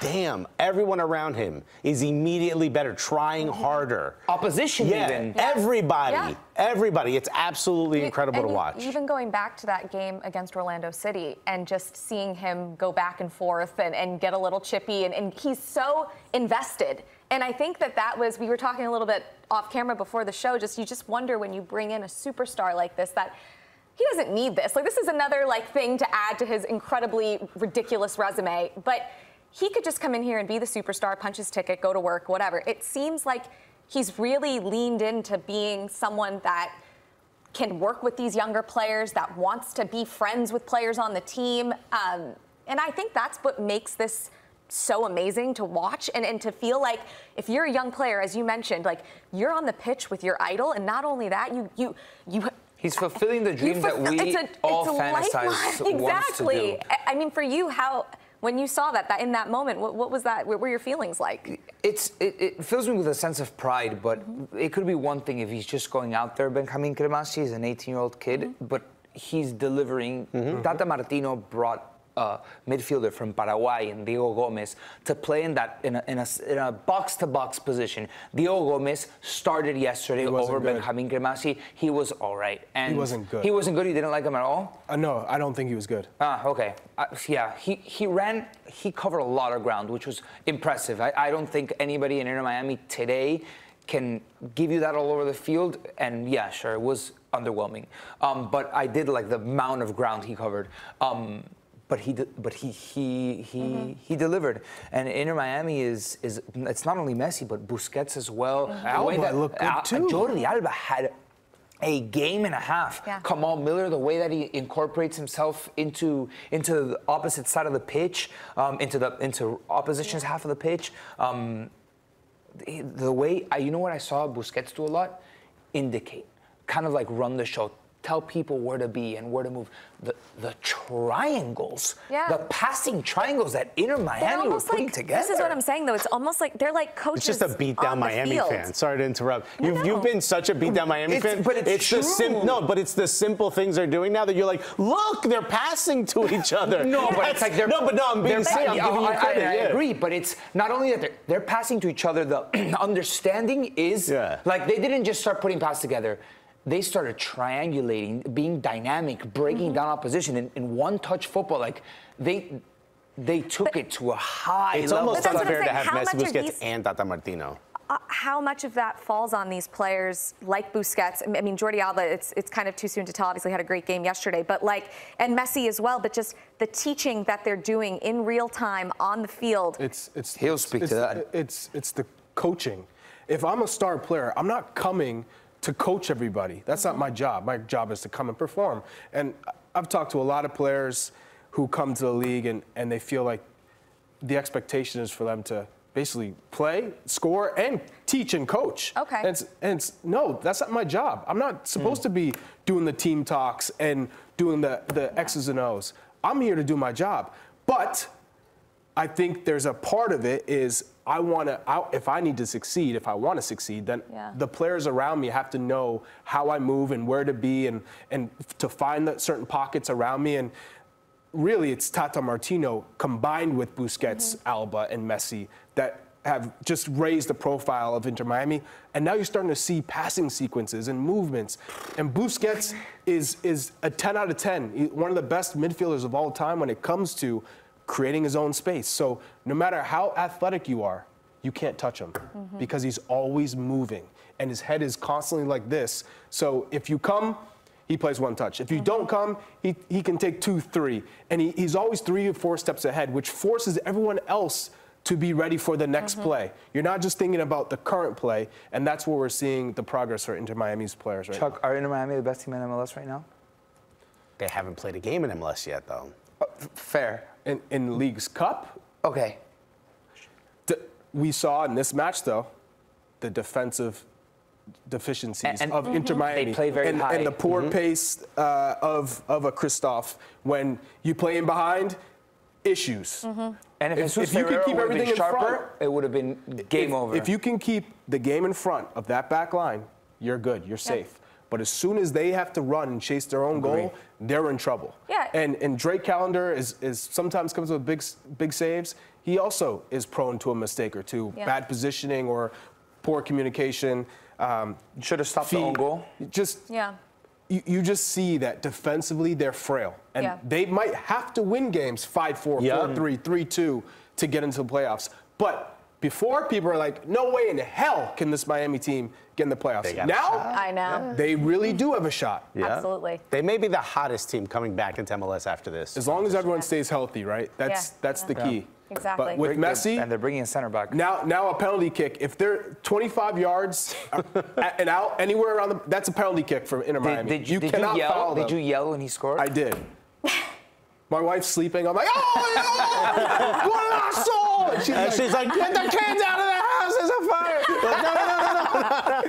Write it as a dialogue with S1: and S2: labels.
S1: damn, everyone around him is immediately better, trying harder.
S2: Opposition even.
S1: Everybody. Everybody. It's absolutely incredible to watch.
S3: Even going back to that game against Orlando City and just seeing him go back and forth and get a little chippy, and he's so invested. And I think that was, we were talking a little bit off camera before the show, you just wonder when you bring in a superstar like this that he doesn't need this. Like, this is another thing to add to his incredibly ridiculous resume. But he could just come in here and be the superstar, punch his ticket, go to work, whatever. It seems like he's really leaned into being someone that can work with these younger players, that wants to be friends with players on the team. And I think that's what makes this so amazing to watch and to feel like if you're a young player, as you mentioned, you're on the pitch with your idol, and not only that,
S2: he's fulfilling the dream that we all fantasize.
S3: Exactly. I mean, for you, when you saw that in that moment, what was that? What were your feelings like?
S2: It fills me with a sense of pride, but it could be one thing if he's just going out there. Benjamin Cremaschi is an 18-year-old kid, but he's delivering. Tata Martino brought midfielder from Paraguay and Diego Gomez to play in a box-to-box position. Diego Gomez started yesterday over Benjamin Cremaschi. He was all right. And
S4: he wasn't good.
S2: He wasn't good? You didn't like him at all?
S4: No, I don't think he was good.
S2: Okay. Yeah, he covered a lot of ground, which was impressive. I don't think anybody in Inter Miami today can give you that all over the field. And yeah, sure, it was underwhelming. But I did like the amount of ground he covered. But he delivered, and Inter Miami is it's not only Messi but Busquets as well.
S4: Alba looked good too.
S2: Jordi Alba had a game and a half. Kamal Miller, the way that he incorporates himself into the opposite side of the pitch, into opposition's half of the pitch. The way you know what I saw Busquets do a lot? Indicate, kind of like run the show. Tell people where to be and where to move. The triangles, the passing triangles that Inter Miami were putting together.
S3: This is what I'm saying, though. It's almost like they're like coaches.
S1: It's just a beat down Miami fan. Sorry to interrupt. You've been such a beat down Miami fan.
S2: But it's true.
S1: But it's the simple things they're doing now that you're like, look, they're passing to each other.
S2: No, but it's like they're
S1: I'm being serious. I'm giving you credit.
S2: I agree, but it's not only that they're passing to each other. The understanding is like they didn't just start putting passes together. They started triangulating, being dynamic, breaking down opposition in one-touch football. Like they took it to a high level.
S1: It's almost unfair to have Messi, Busquets, and Tata Martino.
S3: How much of that falls on these players like Busquets? I mean, Jordi Alba, it's kind of too soon to tell. Obviously, had a great game yesterday, but and Messi as well. But just the teaching that they're doing in real time on the field.
S2: He'll speak to that.
S4: It's the coaching. If I'm a star player, I'm not coming to coach everybody. That's not my job. My job is to come and perform. And I've talked to a lot of players who come to the league and they feel like the expectation is for them to basically play, score, and teach and coach.
S3: Okay.
S4: No, that's not my job. I'm not supposed to be doing the team talks and doing the X's and O's. I'm here to do my job. But I think there's a part of it is if I need to succeed, if I want to succeed, then the players around me have to know how I move and where to be and to find the certain pockets around me. And really, it's Tata Martino combined with Busquets, Alba, and Messi that have just raised the profile of Inter Miami. And now you're starting to see passing sequences and movements. And Busquets is a 10 out of 10, one of the best midfielders of all time when it comes to creating his own space. So no matter how athletic you are, you can't touch him because he's always moving and his head is constantly like this. So if you come, he plays one touch. If you don't come, he can take 2, 3. And he's always 3 or 4 steps ahead, which forces everyone else to be ready for the next play. You're not just thinking about the current play, and that's where we're seeing the progress for Inter Miami's players right now.
S2: Chuck, are Inter Miami the best team in MLS right now?
S1: They haven't played a game in MLS yet, though.
S2: Fair.
S4: In League's Cup?
S2: Okay.
S4: We saw in this match, though, the defensive deficiencies of Inter Miami.
S2: They play very high.
S4: And the poor pace of a Christoph. When you play in behind, issues.
S2: And if you could keep everything in front, it would have been game over.
S4: If you can keep the game in front of that back line, you're good, you're safe. But as soon as they have to run and chase their own goal, they're in trouble.
S3: Yeah.
S4: And Drake Callender is sometimes comes with big saves. he also is prone to a mistake or two, bad positioning or poor communication.
S2: Should have stopped the own goal.
S4: You just see that defensively they're frail. And they might have to win games 5-4, 4-3, 3-2 to get into the playoffs. But before, people are like, no way in hell can this Miami team get in the playoffs. Now,
S3: I know.
S4: they really do have a shot.
S3: Absolutely.
S1: They may be the hottest team coming back into MLS after this.
S4: As long as everyone stays healthy, right? That's the key.
S3: Exactly.
S4: But with Messi,
S2: and they're bringing a center back.
S4: Now a penalty kick. If they're 25 yards and out anywhere around that's a penalty kick for Inter Miami.
S2: Did you yell when he scored?
S4: I did. My wife's sleeping. I'm like, oh, what an asshole!
S1: And she's like, get the kids out of the house! There's a fire! Like, no.